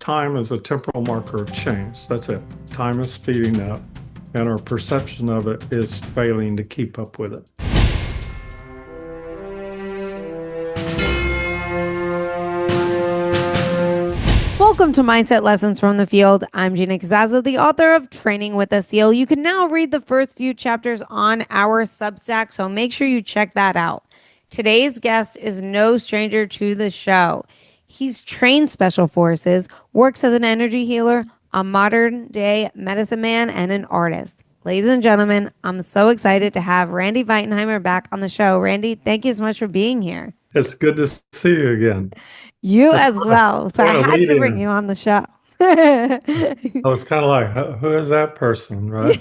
time is a temporal marker of change. That's it. Time is speeding up, and our perception of it is failing to keep up with it. Welcome to Mindset Lessons from the Field. I'm Gina Cazaza, the author of Training with a Seal. You can now read the first few chapters on our Substack, so make sure you check that out. Today's guest is no stranger to the show. He's trained special forces, works as an energy healer, a modern day medicine man, and an artist. Ladies and gentlemen, I'm so excited to have Randy Veitenheimer back on the show. Randy, thank you so much for being here. It's good to see you again. You as well. So I had to bring you on the show. I was kind of like, who is that person, right?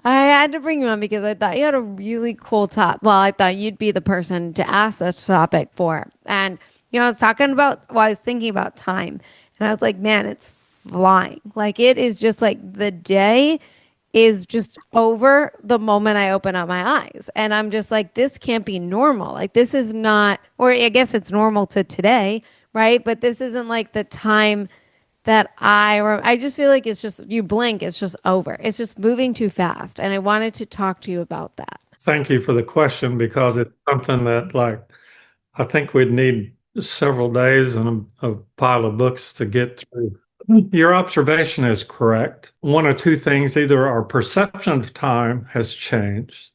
I had to bring you on because I thought you had a really cool top. Well, I thought you'd be the person to ask this topic for. And, I was I was thinking about time. And I was like, man, it's flying. Like, it is just like the day is just over the moment I open up my eyes. And I'm just like, this can't be normal. Like, this is not, or I guess it's normal to today, right? But this isn't like the time that I just feel like it's just, you blink, it's just over. It's just moving too fast. And I wanted to talk to you about that. Thank you for the question, because it's something that, like, I think we'd need several days and a pile of books to get through. Your observation is correct. One of two things: either our perception of time has changed,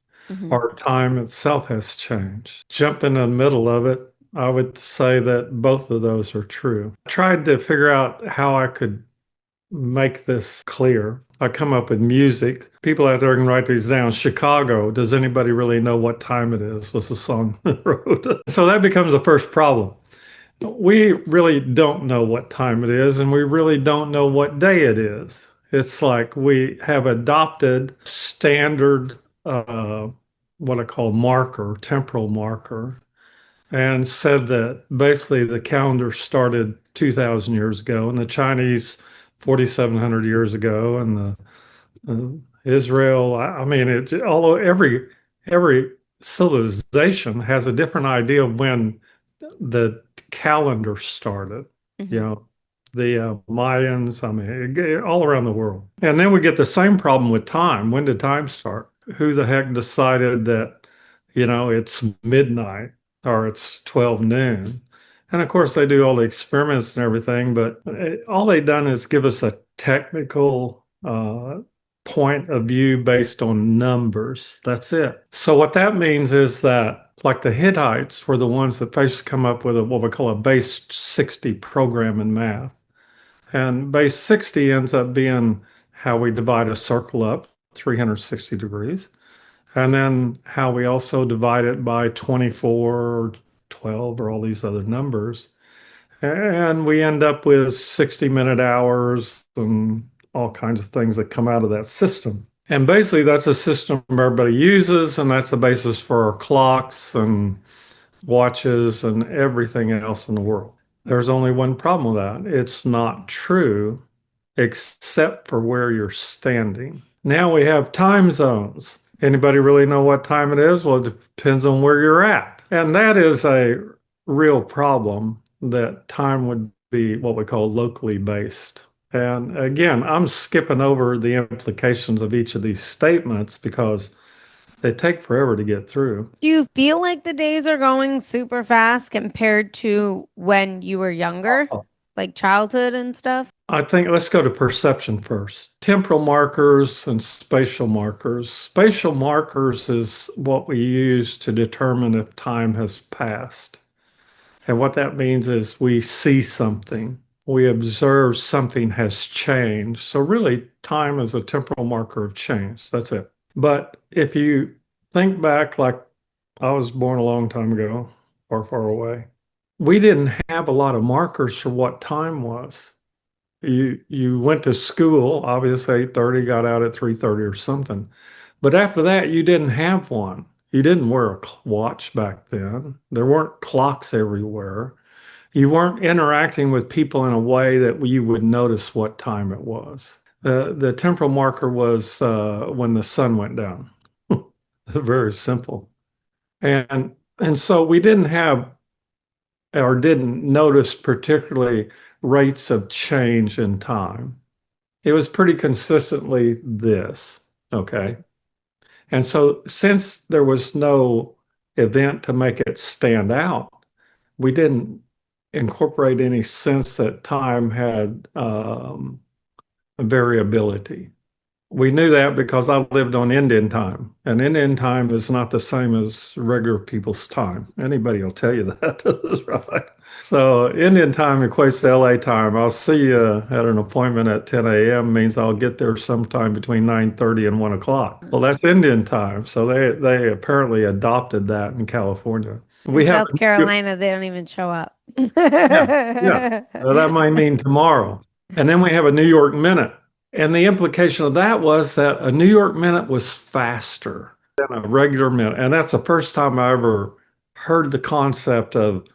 or time itself has changed. Jump in the middle of it, I would say that both of those are true. I tried to figure out how I could make this clear. I come up with music. People out there can write these down. Chicago, does anybody really know what time it is? Was the song I wrote. So that becomes the first problem. We really don't know what time it is, and we really don't know what day it is. It's like we have adopted standard, what I call marker, temporal marker, and said that basically the calendar started 2,000 years ago, and the Chinese 4,700 years ago, and the Israel. I mean, it's although every civilization has a different idea of when the calendar started. The Mayans. I mean, all around the world. And then we get the same problem with time. When did time start? Who the heck decided that it's midnight or it's 12 noon? And of course, they do all the experiments and everything, but all they've done is give us a technical point of view based on numbers. That's it. So what that means is that, like, the Hittites were the ones that first come up with what we call a base 60 program in math. And base 60 ends up being how we divide a circle up 360 degrees. And then how we also divide it by 24 or 12 or all these other numbers. And we end up with 60-minute hours and all kinds of things that come out of that system. And basically, that's a system everybody uses, and that's the basis for our clocks and watches and everything else in the world. There's only one problem with that. It's not true, except for where you're standing. Now we have time zones. Anybody really know what time it is? Well, it depends on where you're at. And that is a real problem, that time would be what we call locally based. And again, I'm skipping over the implications of each of these statements because they take forever to get through. Do you feel like the days are going super fast compared to when you were younger, like childhood and stuff? I think let's go to perception first. Temporal markers and spatial markers. Spatial markers is what we use to determine if time has passed. And what that means is we see something. We observe something has changed. So really, time is a temporal marker of change. That's it. But if you think back, like I was born a long time ago, far away, we didn't have a lot of markers for what time was. You went to school, obviously 8:30, got out at 3:30 or something. But after that, you didn't have one. You didn't wear a watch back then. There weren't clocks everywhere. You weren't interacting with people in a way that you would notice what time it was. The temporal marker was when the sun went down. Very simple. And so we didn't have, or didn't notice particularly rates of change in time. It was pretty consistently this. Okay. And so, since there was no event to make it stand out, we didn't incorporate any sense that time had variability. We knew that because I lived on Indian time, and Indian time is not the same as regular people's time. Anybody will tell you that, right? So Indian time equates to LA time. I'll see you at an appointment at 10 a.m. means I'll get there sometime between 9:30 and 1 o'clock. Well, that's Indian time. So they apparently adopted that in California. In We have, South Carolina, they don't even show up. yeah, yeah. So that might mean tomorrow. And then we have a New York minute. And the implication of that was that a New York minute was faster than a regular minute. And that's the first time I ever heard the concept of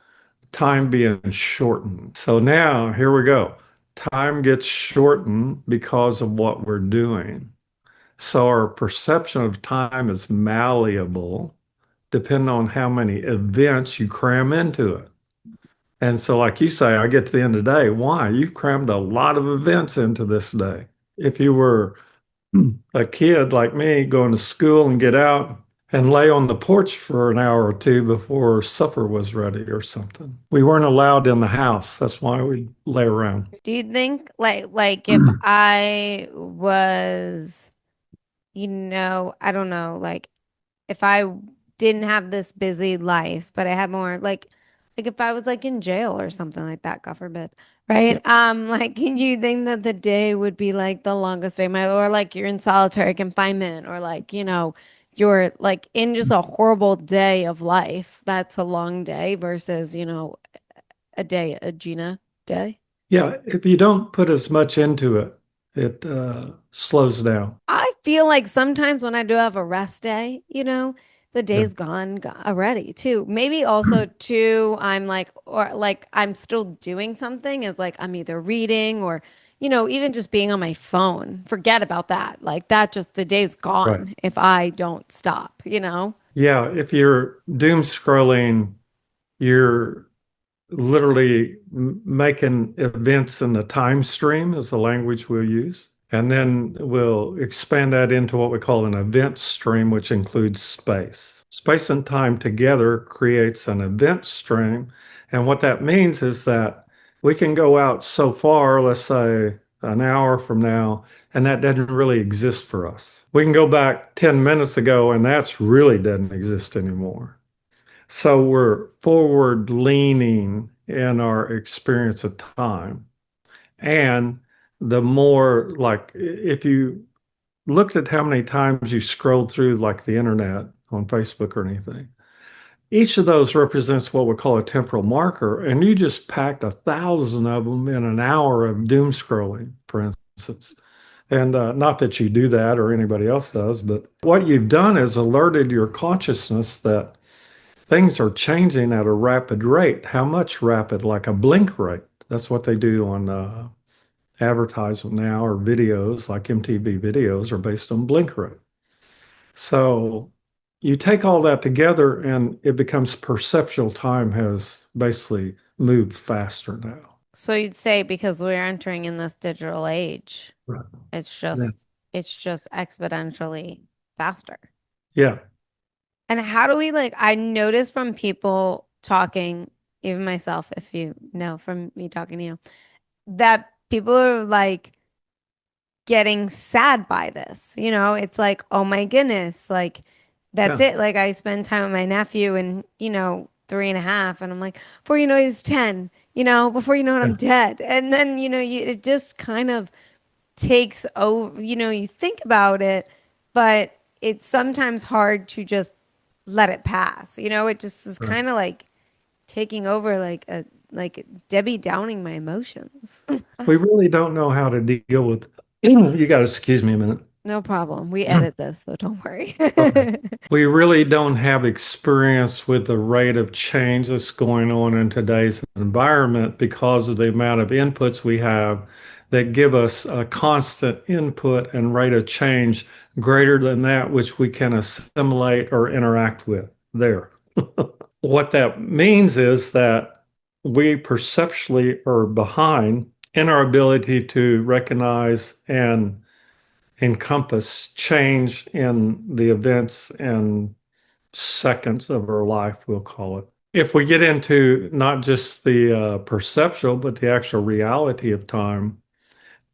time being shortened. So now here we go. Time gets shortened because of what we're doing. So our perception of time is malleable depending on how many events you cram into it. And so, like you say, I get to the end of the day. Why? You've crammed a lot of events into this day. If you were a kid like me going to school and get out and lay on the porch for an hour or two before supper was ready or something, we weren't allowed in the house. That's why we lay around. Do you think like if I was, I don't know, like if I didn't have this busy life, but I had more like if I was like in jail or something like that, God forbid, Yeah. right? Like do you think that the day would be like the longest day of my or like you're in solitary confinement or like, you're like in just a horrible day of life. That's a long day versus, a Gina day. Yeah. If you don't put as much into it, it slows down. I feel like sometimes when I do have a rest day, the Yeah. day's gone already too. Maybe also too, I'm like, or like I'm still doing something is like I'm either reading or, even just being on my phone. Forget about that. Like that just the day's Right. gone if I don't stop. Yeah. If you're doom scrolling, you're literally making events in the time stream is the language we'll use. And then we'll expand that into what we call an event stream, which includes space. Space and time together creates an event stream. And what that means is that we can go out so far, let's say an hour from now, and that doesn't really exist for us. We can go back 10 minutes ago, and that's really doesn't exist anymore. So we're forward leaning in our experience of time. And the more, like, if you looked at how many times you scrolled through, like, the internet on Facebook or anything, each of those represents what we call a temporal marker. And you just packed 1,000 of them in an hour of doom scrolling, for instance. And not that you do that or anybody else does, but what you've done is alerted your consciousness that things are changing at a rapid rate. How much rapid? Like a blink rate. That's what they do on advertisement now, or videos like MTV videos are based on blink rate. So you take all that together and it becomes perceptual time has basically moved faster now. So you'd say because we're entering in this digital age, Right. it's Yeah. just it's just exponentially faster. Yeah. And how do we I notice from people talking, even myself, if you know from me talking to you, that people are like getting sad by this. It's like, oh my goodness, like that's Yeah. it. Like I spend time with my nephew and, 3.5, and I'm like, before you know he's 10, before you know it, Yeah. I'm dead. And then, it just kind of takes over, you think about it, but it's sometimes hard to just let it pass. It just is Right. kind of like taking over like Debbie Downing my emotions. We really don't know how to deal with. You got to excuse me a minute. No problem. We edit this, so don't worry. Okay. We really don't have experience with the rate of change that's going on in today's environment because of the amount of inputs we have that give us a constant input and rate of change greater than that which we can assimilate or interact with there. What that means is that we perceptually are behind in our ability to recognize and encompass change in the events and seconds of our life, we'll call it. If we get into not just the perceptual, but the actual reality of time,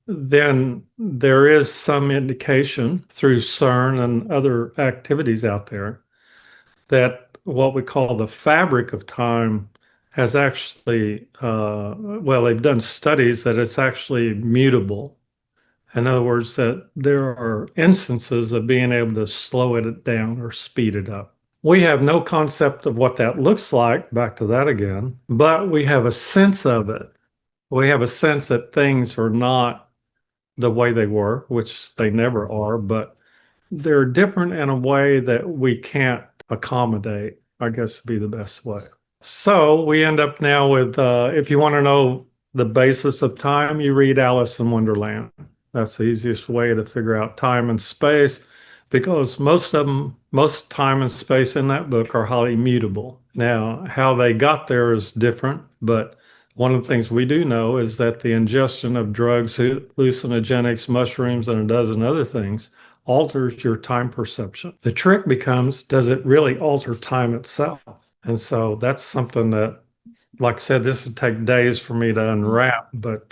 then there is some indication through CERN and other activities out there that what we call the fabric of time has actually, well, they've done studies that it's actually mutable. In other words, that there are instances of being able to slow it down or speed it up. We have no concept of what that looks like, back to that again, but we have a sense of it. We have a sense that things are not the way they were, which they never are, but they're different in a way that we can't accommodate, I guess would be the best way. So we end up now with, if you want to know the basis of time, you read Alice in Wonderland. That's the easiest way to figure out time and space because most time and space in that book are highly mutable. Now, how they got there is different, but one of the things we do know is that the ingestion of drugs, hallucinogenics, mushrooms, and a dozen other things alters your time perception. The trick becomes, does it really alter time itself? And so that's something that, like I said, this would take days for me to unwrap, but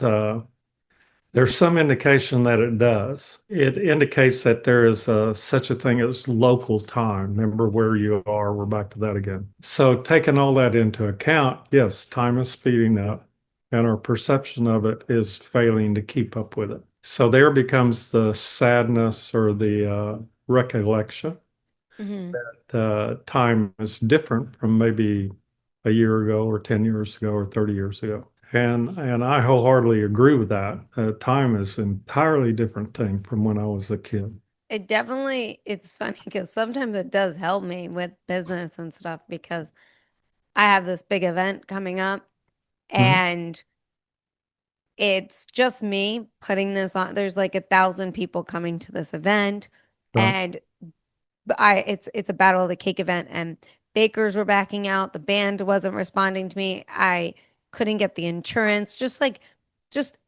there's some indication that it does. It indicates that there is such a thing as local time. Remember where you are. We're back to that again. So taking all that into account, yes, time is speeding up and our perception of it is failing to keep up with it. So there becomes the sadness or the recollection Mm-hmm. that time is different from maybe a year ago or 10 years ago or 30 years ago. And I wholeheartedly agree with that. Time is an entirely different thing from when I was a kid. It definitely, it's funny because sometimes it does help me with business and stuff because I have this big event coming up Mhm. and it's just me putting this on. There's like 1,000 people coming to this event Right. and it's a Battle of the Cake event and bakers were backing out. The band wasn't responding to me. I couldn't get the insurance. Just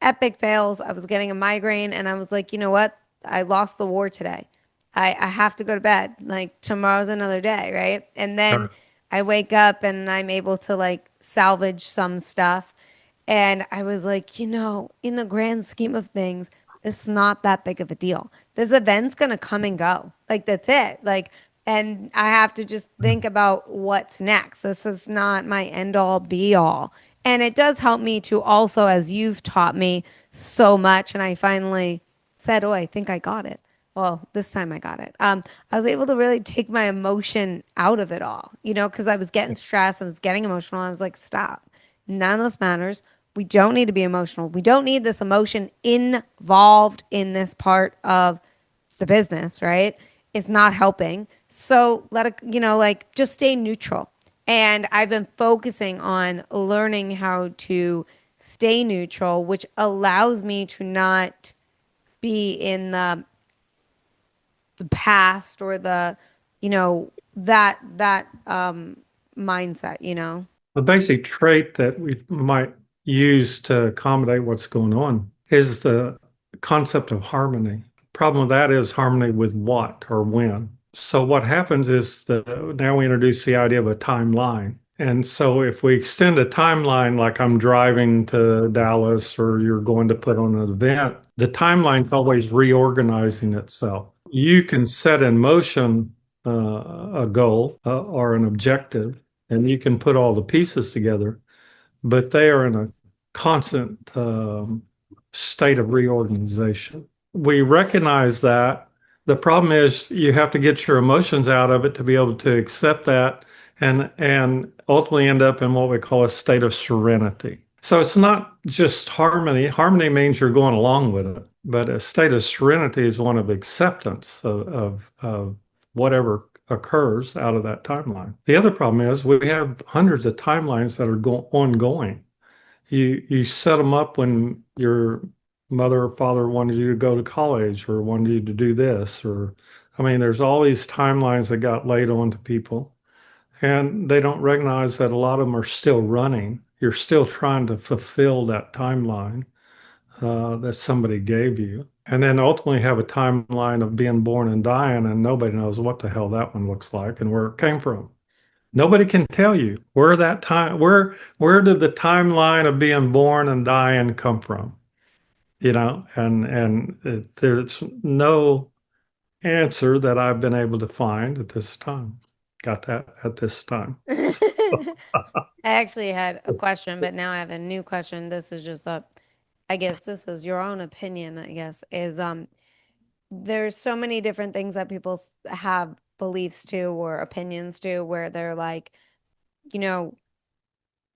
epic fails. I was getting a migraine and I was like, you know what? I lost the war today. I have to go to bed. Like tomorrow's another day, right? And then Right. I wake up and I'm able to like salvage some stuff. And I was like, in the grand scheme of things, it's not that big of a deal. This event's gonna come and go. Like that's it. Like, and I have to just think about what's next. This is not my end all be all. And it does help me to also, as you've taught me so much, and I finally said, "Oh, I think I got it." Well, this time I got it. I was able to really take my emotion out of it all, because I was getting stressed, I was getting emotional. I was like, "Stop. None of this matters. We don't need to be emotional. We don't need this emotion involved in this part of the business, right? It's not helping. So let it, like just stay neutral. And I've been focusing on learning how to stay neutral, which allows me to not be in the past or that mindset. The basic trait that we might use to accommodate what's going on is the concept of harmony. Problem with that is harmony with what or when. So what happens is that now we introduce the idea of a timeline. And so if we extend a timeline, like I'm driving to Dallas or you're going to put on an event, the timeline's always reorganizing itself. You can set in motion a goal or an objective, and you can put all the pieces together, but they are in a constant state of reorganization. We recognize that. The problem is you have to get your emotions out of it to be able to accept that and ultimately end up in what we call a state of serenity. So it's not just harmony. Harmony means you're going along with it, but a state of serenity is one of acceptance of whatever occurs out of that timeline. The other problem is we have hundreds of timelines that are ongoing. You set them up when your mother or father wanted you to go to college or wanted you to do this, or I mean, there's all these timelines that got laid on to people, and they don't recognize that a lot of them are still running. you're still trying to fulfill that timeline that somebody gave you. And then ultimately have a timeline of being born and dying, and nobody knows what the hell that one looks like and where it came from. Nobody can tell you where did the timeline of being born and dying come from? There's no answer that I've been able to find at this time. Got that at this time. I actually had a question, but now I have a new question. This is just I guess this is your own opinion, I guess, is there's so many different things that people have beliefs to or opinions to where they're like, you know,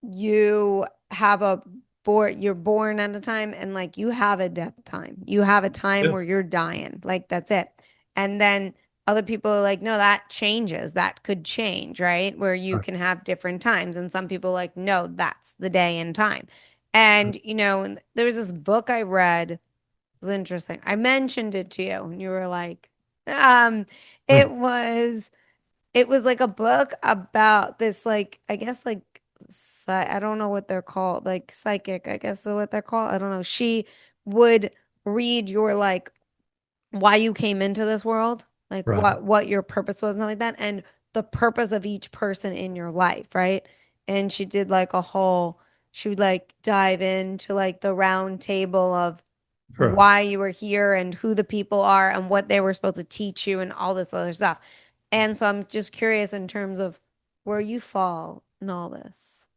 you have you're born at a time and like you have a death time. You have a time Yeah, where you're dying. Like that's it. And then other people are like, no, that changes. That could change, right? Where you right, can have different times. And some people are like, no, that's the day and time. And there was this book I read. It was interesting. I mentioned it to you and you were like, um, right. it was it was like a book about this, like, I guess, like, I don't know what they're called, like psychic, I guess is what they're called. I don't know. She would read your, like, why you came into this world, like Right. what your purpose was and like that, and the purpose of each person in your life, right? And she did like she would like dive into like the round table of Right. why you were here and who the people are and what they were supposed to teach you and all this other stuff. And so I'm just curious in terms of where you fall in all this.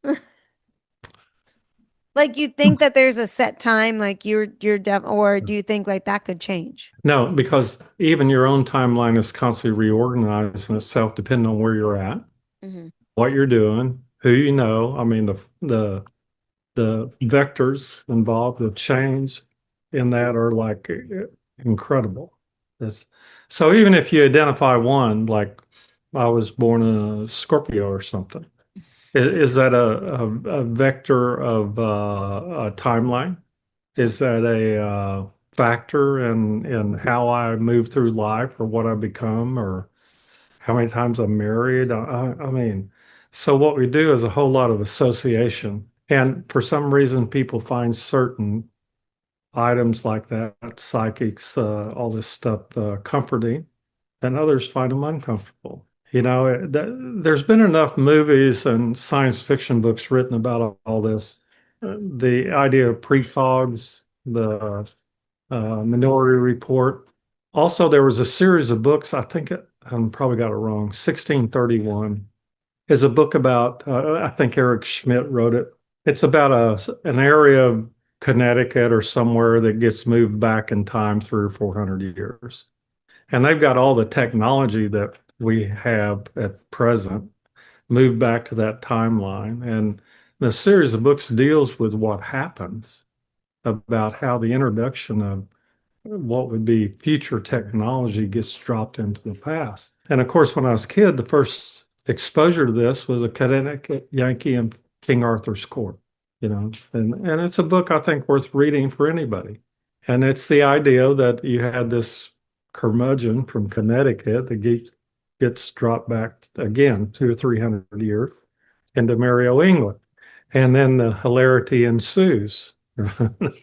Like you think that there's a set time, like you're def or do you think like that could change? No, because even your own timeline is constantly reorganizing itself depending on where you're at, Hmm. what you're doing, who you know. I mean, the vectors involved, the change in that are like incredible. This, so even if you identify one, like I was born a Scorpio or something, is that a vector of a timeline? Is that a factor in how I move through life or what I become or how many times I'm married? I mean, so what we do is a whole lot of association. And for some reason, people find certain items like that, psychics, all this stuff, comforting, and others find them uncomfortable. There's been enough movies and science fiction books written about all this. The idea of prefogs, the Minority Report. Also, there was a series of books. I think I probably got it wrong. 1631 is a book about. I think Eric Schmidt wrote it. It's about an area of Connecticut or somewhere that gets moved back in time 300 or 400 years, and they've got all the technology that we have at present moved back to that timeline. And the series of books deals with what happens about how the introduction of what would be future technology gets dropped into the past. And of course, when I was a kid, the first exposure to this was a Connecticut Yankee in King Arthur's Court, and it's a book I think worth reading for anybody. And it's the idea that you had this curmudgeon from Connecticut that gets dropped back again 200 or 300 years into Mario, England. And then the hilarity ensues.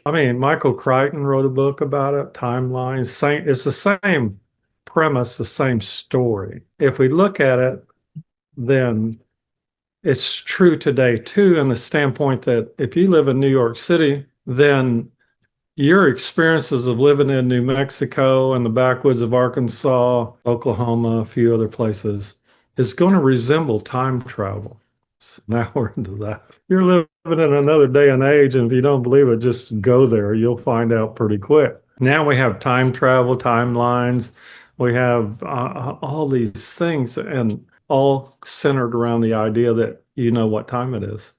I mean, Michael Crichton wrote a book about it, timelines. It's the same premise, the same story. If we look at it, then it's true today too, in the standpoint that if you live in New York City, then your experiences of living in New Mexico and the backwoods of Arkansas, Oklahoma, a few other places, is going to resemble time travel. So now we're into that. You're living in another day and age, and if you don't believe it, just go there. You'll find out pretty quick. Now we have time travel, timelines. We have all these things, and all centered around the idea that you know what time it is.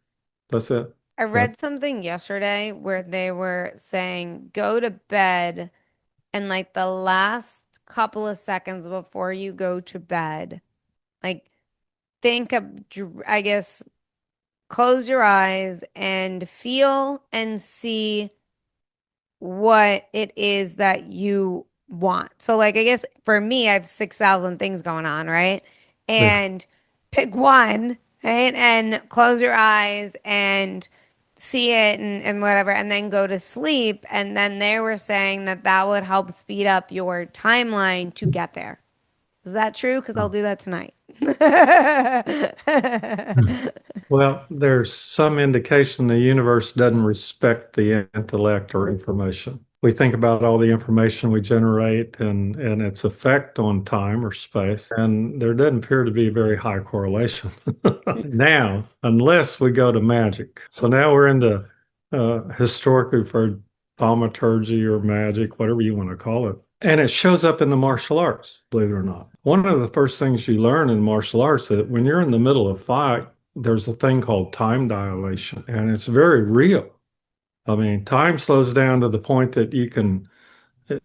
That's it. I That, read something yesterday where they were saying go to bed and like the last couple of seconds before you go to bed, like think of, I guess, close your eyes and feel and see what it is that you want. So, like, I guess for me, I have 6,000 things going on, right? yeah. And pick one right? And close your eyes and see it and whatever, and then go to sleep. And then they were saying that that would help speed up your timeline to get there. Is that true? Because I'll do that tonight. Well, there's some indication the universe doesn't respect the intellect or information. We think about all the information we generate and its effect on time or space, and there doesn't appear to be a very high correlation. Now, unless we go to magic. So now we're into historically for thaumaturgy or magic, whatever you want to call it. And it shows up in the martial arts, believe it or not. One of the first things you learn in martial arts that when you're in the middle of a fight, there's a thing called time dilation, and it's very real. I mean, time slows down to the point that you can,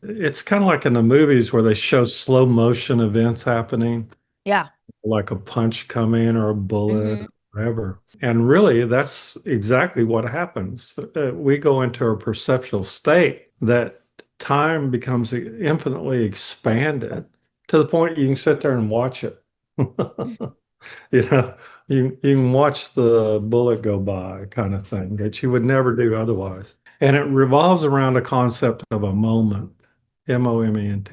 it's kind of like in the movies where they show slow motion events happening, Yeah. like a punch coming or a bullet, Hmm. or whatever. And really, that's exactly what happens. We go into a perceptual state that time becomes infinitely expanded to the point you can sit there and watch it. You know, you can watch the bullet go by kind of thing that you would never do otherwise. And it revolves around the concept of a moment, moment.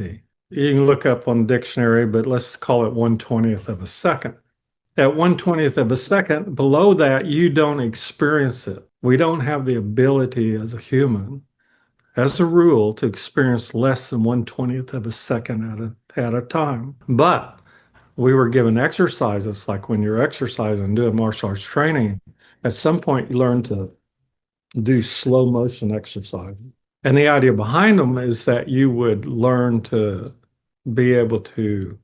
You can look up on the dictionary, but let's call it 1/20th of a second. At 1/20th of a second, below that, you don't experience it. We don't have the ability as a human, as a rule, to experience less than 1/20th of a second at a time. But we were given exercises like when you're exercising, doing martial arts training, at some point you learn to do slow motion exercise. And the idea behind them is that you would learn to be able to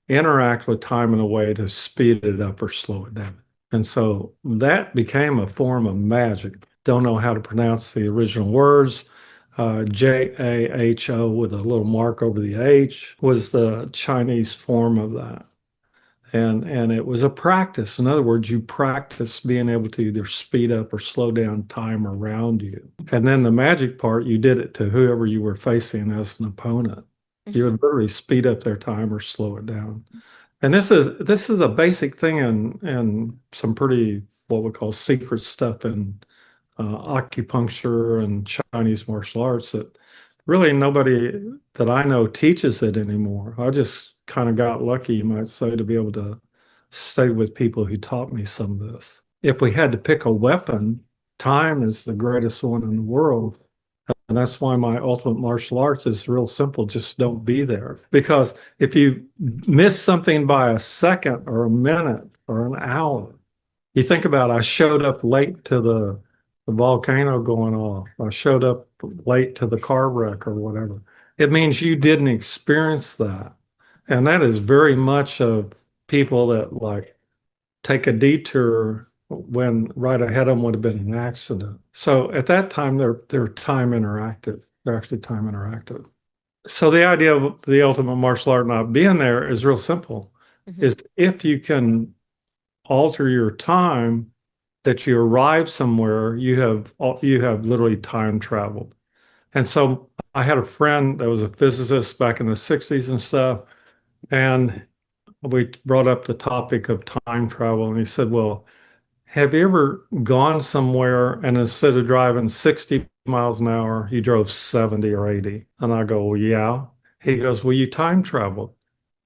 interact with time in a way to speed it up or slow it down. And so that became a form of magic. Don't know how to pronounce the original words. JAHO with a little mark over the H was the Chinese form of that. And it was a practice. In other words, you practice being able to either speed up or slow down time around you. And then the magic part, you did it to whoever you were facing as an opponent. You would literally speed up their time or slow it down. And this is a basic thing in some pretty what we call secret stuff in acupuncture and Chinese martial arts that really nobody that I know teaches it anymore. I just kind of got lucky, you might say, to be able to stay with people who taught me some of this. If we had to pick a weapon, time is the greatest one in the world. And that's why my ultimate martial arts is real simple. Just don't be there. Because if you miss something by a second or a minute or an hour, you think about I showed up late to the volcano going off. I showed up late to the car wreck or whatever. It means you didn't experience that. And that is very much of people that like take a detour when right ahead of them would have been an accident. So at that time, they're time interactive. They're actually time interactive. So the idea of the ultimate martial art not being there is real simple. Hmm. Is if you can alter your time that you arrive somewhere, you have literally time traveled. And so I had a friend that was a physicist back in the 60s and stuff, and we brought up the topic of time travel, and he said, "Well, have you ever gone somewhere and instead of driving 60 miles an hour, you drove 70 or 80?" And I go, "Well, yeah." He goes, "Well, you time traveled.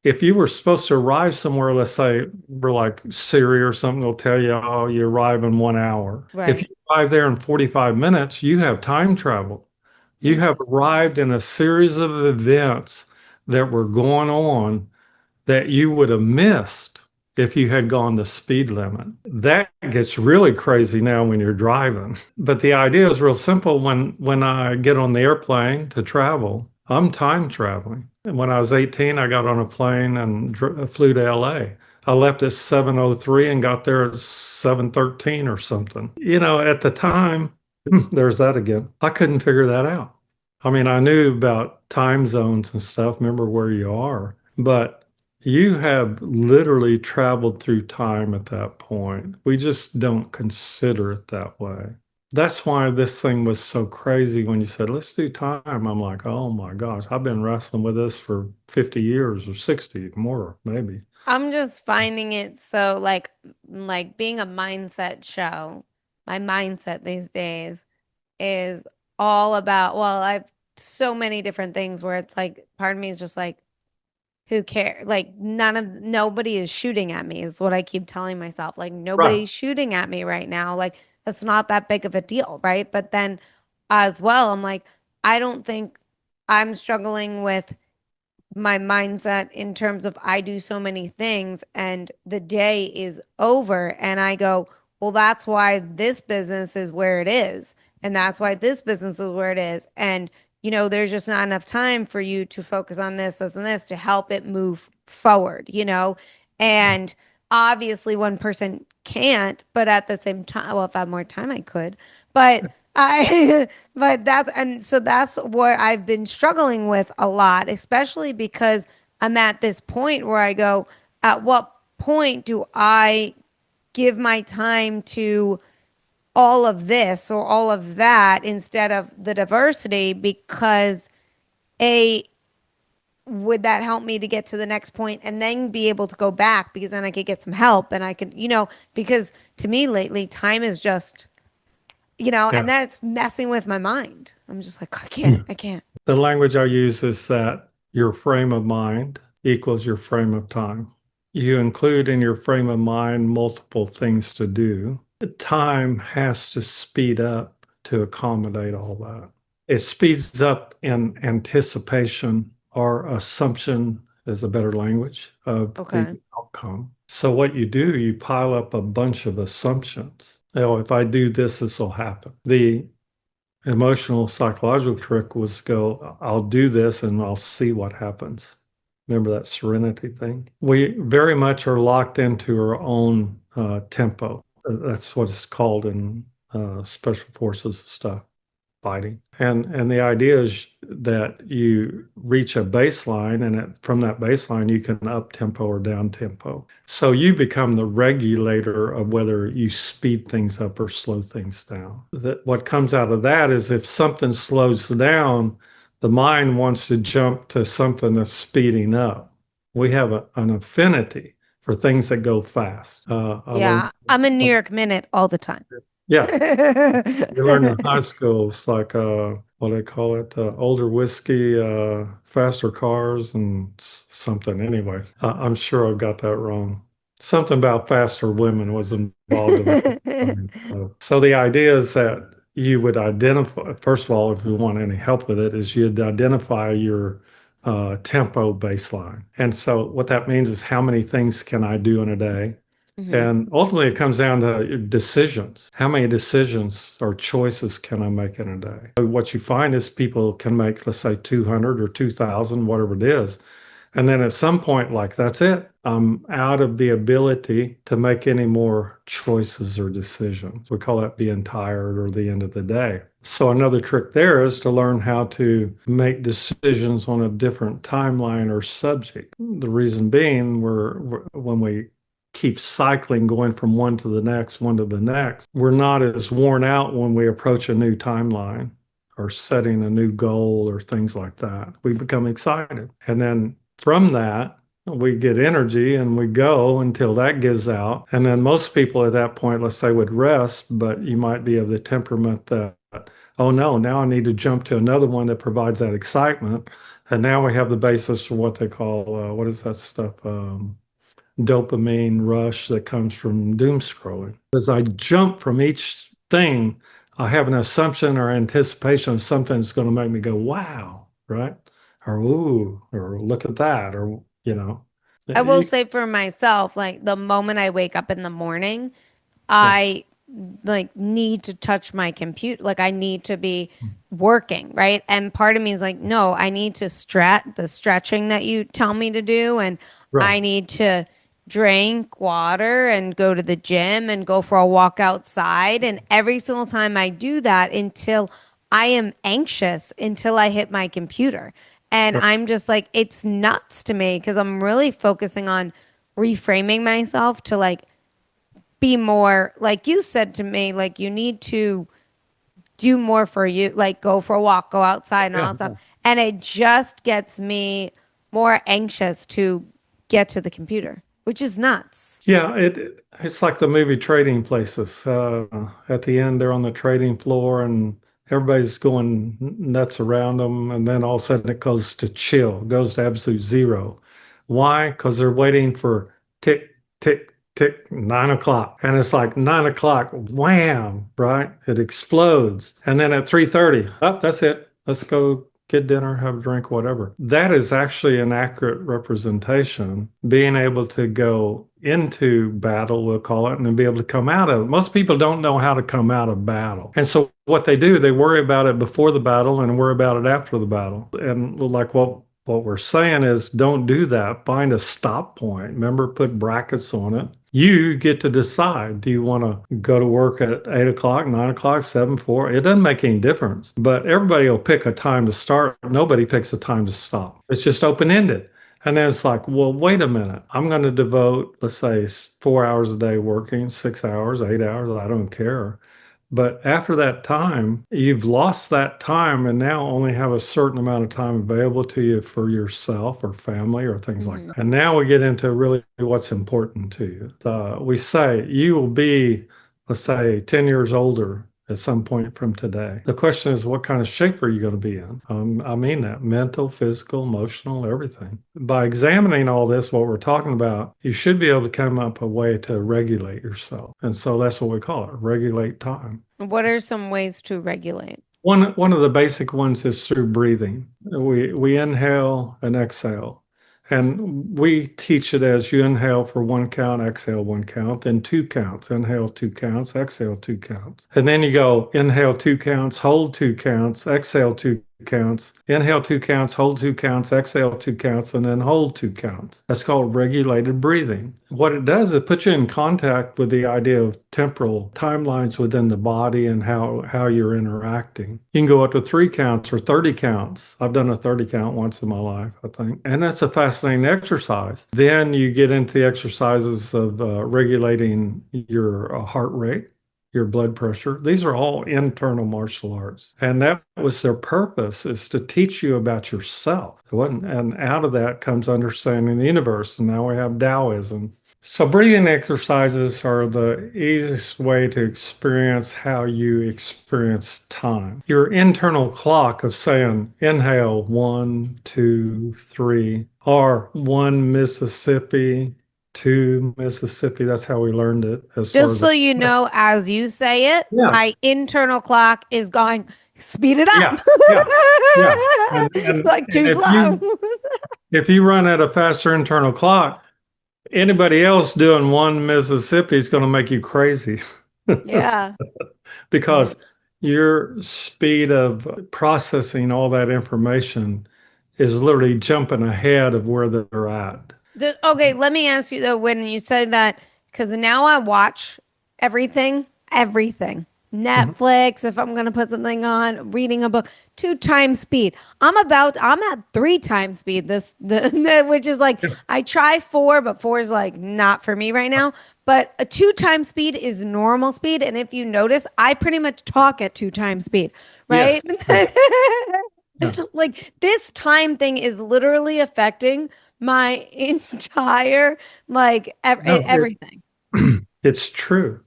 If you were supposed to arrive somewhere, let's say we're like Siri or something, they'll tell you, oh, you arrive in 1 hour. If you Right. arrive there in 45 minutes, you have time travel. You have Interesting. arrived in a series of events that were going on that you would have missed if you had gone the speed limit. That gets really crazy now when you're driving. But the idea is real simple. When I get on the airplane to travel, I'm time traveling. And when I was 18, I got on a plane and flew to LA. I left at 7:03 and got there at 7:13 or something. At the time, there's that again. I couldn't figure that out. I mean, I knew about time zones and stuff, remember where you are, but you have literally traveled through time at that point. We just don't consider it that way. That's why this thing was so crazy when you said, let's do time. I'm like, oh my gosh, I've been wrestling with this for 50 years or 60 more, maybe. I'm just finding it so like being a mindset show. My mindset these days is all about, well, I've so many different things where it's like part of me is just like, who cares? Like nobody is shooting at me is what I keep telling myself. Like Right. nobody's shooting at me right now. Like it's not that big of a deal, right? But then as well, I'm like, I don't think I'm struggling with my mindset in terms of I do so many things and the day is over and I go, well, that's why this business is where it is. And that's why this business is where it is. And, there's just not enough time for you to focus on this, and this to help it move forward, And obviously, one person can't, but at the same time, well, if I had more time, I could. But but that's what I've been struggling with a lot, especially because I'm at this point where I go, at what point do I give my time to all of this or all of that instead of the diversity? Because A, would that help me to get to the next point and then be able to go back because then I could get some help and I could, because to me lately, time is just, and Yeah. that's messing with my mind. I'm just like, I can't, Hmm. I can't. The language I use is that your frame of mind equals your frame of time. You include in your frame of mind multiple things to do. Time has to speed up to accommodate all that. It speeds up in anticipation or assumption is a better language of the Okay. outcome. So what you do, you pile up a bunch of assumptions. If I do this, this will happen. The emotional psychological trick was go, I'll do this and I'll see what happens. Remember that serenity thing? We very much are locked into our own tempo. That's what it's called in special forces stuff fighting. And the idea is that you reach a baseline, and from that baseline, you can up tempo or down tempo. So you become the regulator of whether you speed things up or slow things down. That what comes out of that is if something slows down, the mind wants to jump to something that's speeding up. We have an affinity for things that go fast. I learned, Yeah. I'm in New York Minute all the time. yeah, you learn in high school, it's like what do they call it? Older whiskey, faster cars, and something. Anyway, I'm sure I've got that wrong. Something about faster women was involved in that. So the idea is that you would identify, first of all, if you want any help with it, is you'd identify your tempo baseline. And so what that means is how many things can I do in a day? Hmm. And ultimately, it comes down to decisions. How many decisions or choices can I make in a day? What you find is people can make, let's say, 200 or 2,000, whatever it is. And then at some point, like, that's it. I'm out of the ability to make any more choices or decisions. We call that being tired or the end of the day. So another trick there is to learn how to make decisions on a different timeline or subject. The reason being, when we keep cycling, going from one to the next, one to the next, we're not as worn out when we approach a new timeline or setting a new goal or things like that. We become excited. And then from that, we get energy and we go until that gives out. And then most people at that point, let's say, would rest, but you might be of the temperament that, oh no, now I need to jump to another one that provides that excitement. And now we have the basis for what they call, what is that stuff? Dopamine rush that comes from doom scrolling. As I jump from each thing, I have an assumption or anticipation of something that's going to make me go, wow, right? Or ooh, or look at that, or, I will you, say for myself, like the moment I wake up in the morning, yeah, I like need to touch my computer. Like I need to be working, right? And part of me is like, no, I need to the stretching that you tell me to do. And right, I need to drink water and go to the gym and go for a walk outside. And every single time I do that until I am anxious until I hit my computer. And right, I'm just like, it's nuts to me because I'm really focusing on reframing myself to like be more like you said to me, like you need to do more for you, like go for a walk, go outside and all that Yeah. stuff. And it just gets me more anxious to get to the computer, which is nuts. Yeah, it's like the movie Trading Places. At the end, they're on the trading floor and everybody's going nuts around them, and then all of a sudden it goes to chill, goes to absolute zero. Why? Because they're waiting for tick, tick, tick, 9 o'clock, and it's like 9 o'clock, wham, right? It explodes, and then at 3:30, oh, that's it. Let's go get dinner, have a drink, whatever. That is actually an accurate representation, being able to go into battle, we'll call it, and then be able to come out of it. Most people don't know how to come out of battle. And so what they do, they worry about it before the battle and worry about it after the battle. And like what we're saying is don't do that. Find a stop point. Remember, put brackets on it. You get to decide. Do you want to go to work at 8 o'clock, 9 o'clock, 7, 4? It doesn't make any difference. But everybody will pick a time to start. Nobody picks a time to stop. It's just open-ended. And then it's like, well, wait a minute. I'm going to devote, let's say, 4 hours a day working, 6 hours, 8 hours. I don't care. But after that time, you've lost that time and now only have a certain amount of time available to you for yourself or family or things like Mhm. that. And now we get into really what's important to you. We say you will be, let's say, 10 years older at some point from today. The question is, what kind of shape are you going to be in? I mean that mental, physical, emotional, everything. By examining all this, what we're talking about, you should be able to come up a way to regulate yourself. And so that's what we call it, regulate time. What are some ways to regulate? One of the basic ones is through breathing. We inhale and exhale. And we teach it as you inhale for 1 count, exhale 1 count, then 2 counts. Inhale 2 counts, exhale 2 counts. And then you go inhale 2 counts, hold 2 counts, exhale 2 counts, inhale 2 counts, hold 2 counts, exhale 2 counts, and then hold 2 counts. That's called regulated breathing. What it does, it puts you in contact with the idea of temporal timelines within the body and how you're interacting. You can go up to 3 counts or 30 counts. I've done a 30 count once in my life, I think. And that's a fascinating exercise. Then you get into the exercises of regulating your heart rate, your blood pressure. These are all internal martial arts. And that was their purpose, is to teach you about yourself. It wasn't, and out of that comes understanding the universe. And now we have Taoism. So breathing exercises are the easiest way to experience how you experience time. Your internal clock of saying inhale 1, 2, 3, or 1 Mississippi, 2 Mississippi. That's how we learned it as far Just as so you know, as you say it, yeah, my internal clock is going, speed it up. yeah, yeah, yeah. And Like too slow. if you run at a faster internal clock, anybody else doing 1 Mississippi is going to make you crazy. Yeah. Because your speed of processing all that information is literally jumping ahead of where they're at. Okay, let me ask you though, when you said that, because now I watch everything. Mhm. Netflix, if I'm gonna put something on, reading a book, 2 times speed. I'm at 3 times speed. Which is like I try 4, but 4 is like not for me right now. But a 2 times speed is normal speed, and if you notice, I pretty much talk at 2 times speed, right? Yes. Yeah. Yeah. Like this time thing is literally affecting my entire No, everything. it's true.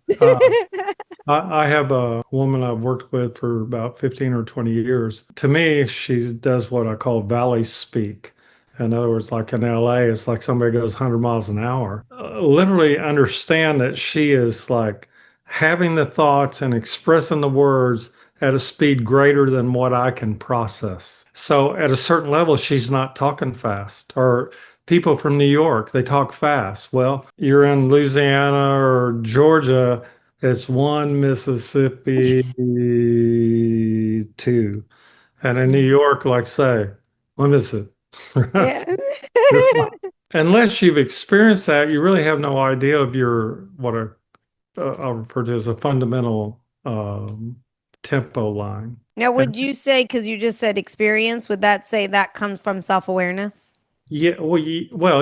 I have a woman I've worked with for about 15 or 20 years. To me, she does what I call valley speak. In other words, like in LA, it's like somebody goes 100 miles an hour. Literally understand that she is like having the thoughts and expressing the words at a speed greater than what I can process. So at a certain level, she's not talking fast. Or people from New York, they talk fast. Well, you're in Louisiana or Georgia, it's 1 Mississippi, 2. And in New York, like say, what is it? Yeah. You're fine. Unless you've experienced that, you really have no idea of your what I'll refer to as a fundamental tempo line. Now, And would you say, because you just said experience, would that say that comes from self-awareness? yeah,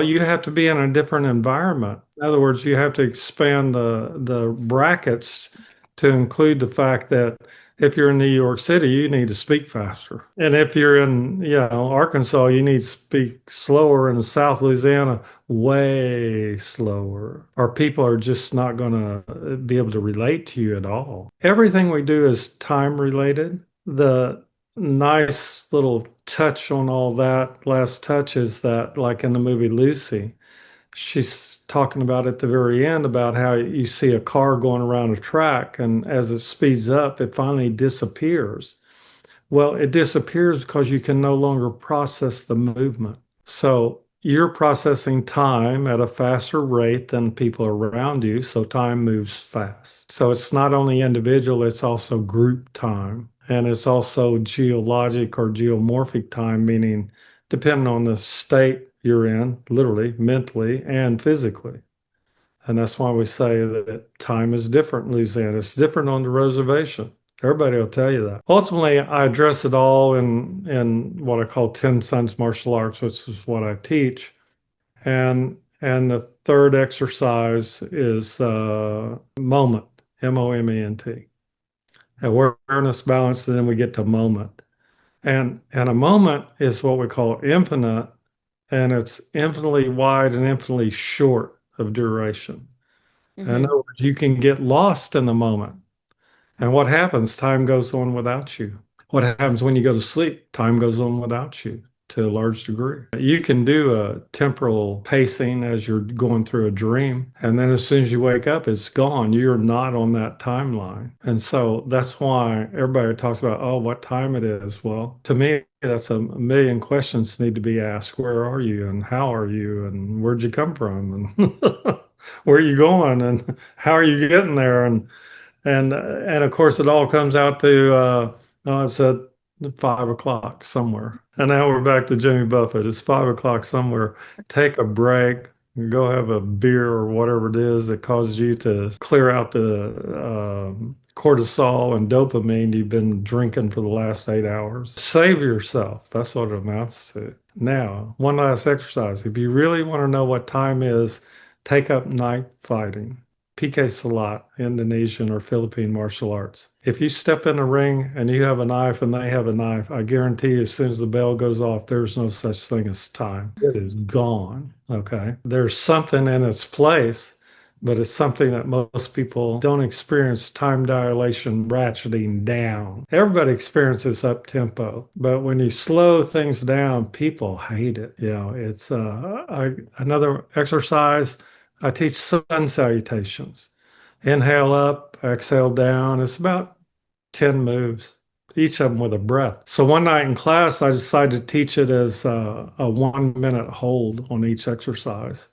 you have to be in a different environment. In other words, you have to expand the brackets to include the fact that If you're in New York City, you need to speak faster. And if you're in, Arkansas, you need to speak slower. In South Louisiana, way slower. Or people are just not going to be able to relate to you at all. Everything we do is time related. The nice little touch on all that, last touch, is that, like in the movie Lucy, she's talking about at the very end about how you see a car going around a track, and as it speeds up, it finally disappears. Well, it disappears because you can no longer process the movement. So you're processing time at a faster rate than people around you, so time moves fast. So it's not only individual, it's also group time. And it's also geologic or geomorphic time, meaning depending on the state you're in, literally, mentally, and physically. And that's why we say that time is different in Louisiana. It's different on the reservation. Everybody will tell you that. Ultimately, I address it all in what I call 10 Sons Martial Arts, which is what I teach. And the third exercise is moment, moment. Awareness, balance, and then we get to moment. And a moment is what we call infinite, and it's infinitely wide and infinitely short of duration. In Mm-hmm. other words, you can get lost in the moment. And what happens? Time goes on without you. What happens when you go to sleep? Time goes on without you to a large degree. You can do a temporal pacing as you're going through a dream. And then as soon as you wake up, it's gone. You're not on that timeline. And so that's why everybody talks about, oh, what time it is. Well, to me, that's a million questions need to be asked. Where are you? And how are you? And where'd you come from? And where are you going? And how are you getting there? And of course, it all comes out to oh, it's at 5 o'clock somewhere. And now we're back to Jimmy Buffett. It's 5 o'clock somewhere. Take a break, go have a beer or whatever it is that causes you to clear out the cortisol and dopamine you've been drinking for the last 8 hours. Save yourself. That's what it amounts to. Now, one last exercise. If you really want to know what time is, take up night fighting. PK Salat, Indonesian or Philippine martial arts. If you step in a ring and you have a knife and they have a knife, I guarantee you, as soon as the bell goes off, there's no such thing as time. It is gone. Okay. There's something in its place, but it's something that most people don't experience: time dilation, ratcheting down. Everybody experiences up tempo, but when you slow things down, people hate it. It's another exercise. I teach sun salutations. Inhale up, exhale down. It's about 10 moves, each of them with a breath. So one night in class, I decided to teach it as a 1 minute hold on each exercise,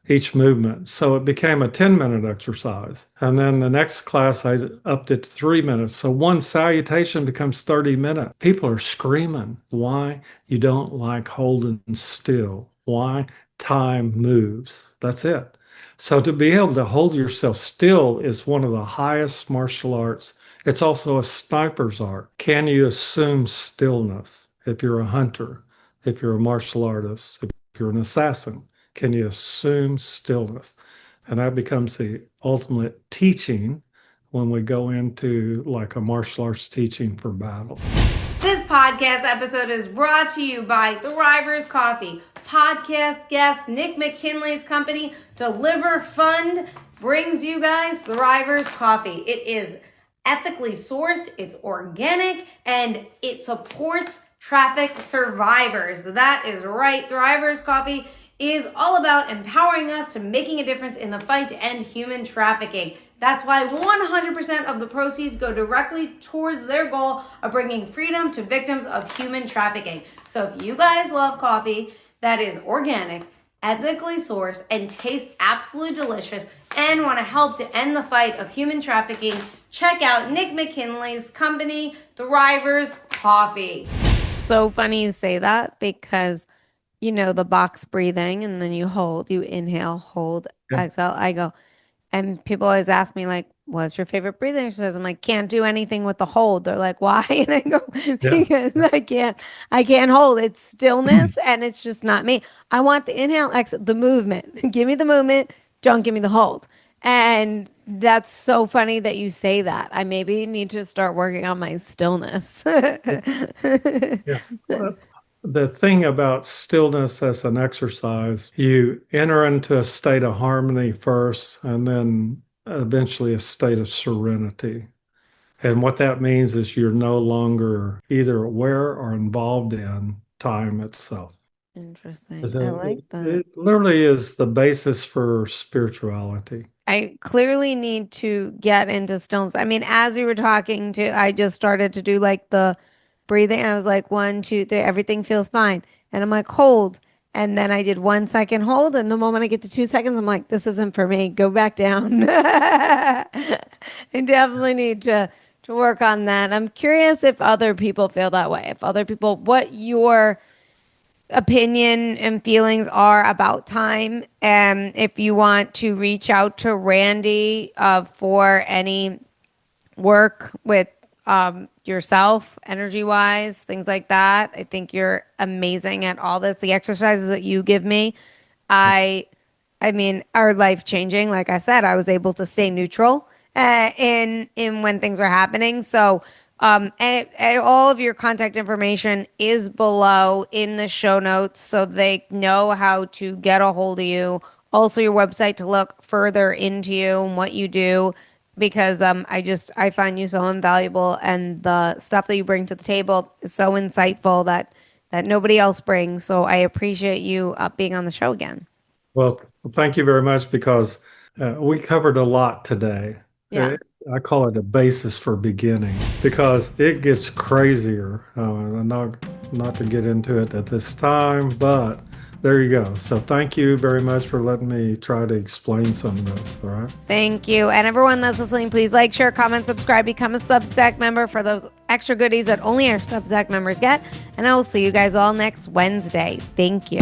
each movement. So it became a 10-minute exercise. And then the next class, I upped it to 3 minutes. So one salutation becomes 30 minutes. People are screaming. Why? You don't like holding still. Why? Time moves. That's it. So to be able to hold yourself still is one of the highest martial arts. It's also a sniper's art. Can you assume stillness? If you're a hunter, if you're a martial artist, if you're an assassin, can you assume stillness? And that becomes the ultimate teaching when we go into like a martial arts teaching for battle. This podcast episode is brought to you by Thrivers Coffee. Podcast guest Nick McKinley's company, Deliver Fund, brings you guys Thrivers Coffee. It is ethically sourced, it's organic, and it supports traffic survivors. That is right. Thrivers Coffee is all about empowering us to making a difference in the fight to end human trafficking. That's why 100% of the proceeds go directly towards their goal of bringing freedom to victims of human trafficking. So if you guys love coffee that is organic, ethically sourced, and tastes absolutely delicious, and want to help to end the fight of human trafficking, check out Nick McKinley's company, Thrivers Coffee. So funny you say that because, the box breathing, and then you inhale, hold, exhale. I go, and people always ask me, like, what's your favorite breathing exercise? I'm like, can't do anything with the hold. They're like, why? And I go, because I can't hold. It's stillness and it's just not me. I want the inhale, exhale, the movement. Give me the movement. Don't give me the hold. And that's so funny that you say that. I maybe need to start working on my stillness. Yeah. The thing about stillness as an exercise, you enter into a state of harmony first, and then eventually a state of serenity. And what that means is you're no longer either aware or involved in time itself. Interesting. I like that. It literally is the basis for spirituality. I clearly need to get into stillness. I mean, as you were talking to, I just started to do like the breathing. I was like, 1, 2, 3, everything feels fine. And I'm like, hold. And then I did 1 second hold. And the moment I get to 2 seconds, I'm like, this isn't for me. Go back down. I definitely need to work on that. I'm curious if other people feel that way. If other people, what your opinion and feelings are about time. And if you want to reach out to Randy for any work with yourself, energy wise, things like that. I think you're amazing at all this. The exercises that you give me, I, I mean, are life changing. Like I said, I was able to stay neutral in when things were happening. So, and all of your contact information is below in the show notes, so they know how to get a hold of you. Also, your website to look further into you and what you do, because I find you so invaluable, and the stuff that you bring to the table is so insightful that nobody else brings. So I appreciate you being on the show again. Well, thank you very much because we covered a lot today. Yeah. I call it a basis for beginning because it gets crazier. Not to get into it at this time, but there you go. So thank you very much for letting me try to explain some of this. All right. Thank you. And everyone that's listening, please like, share, comment, subscribe, become a Substack member for those extra goodies that only our Substack members get. And I will see you guys all next Wednesday. Thank you.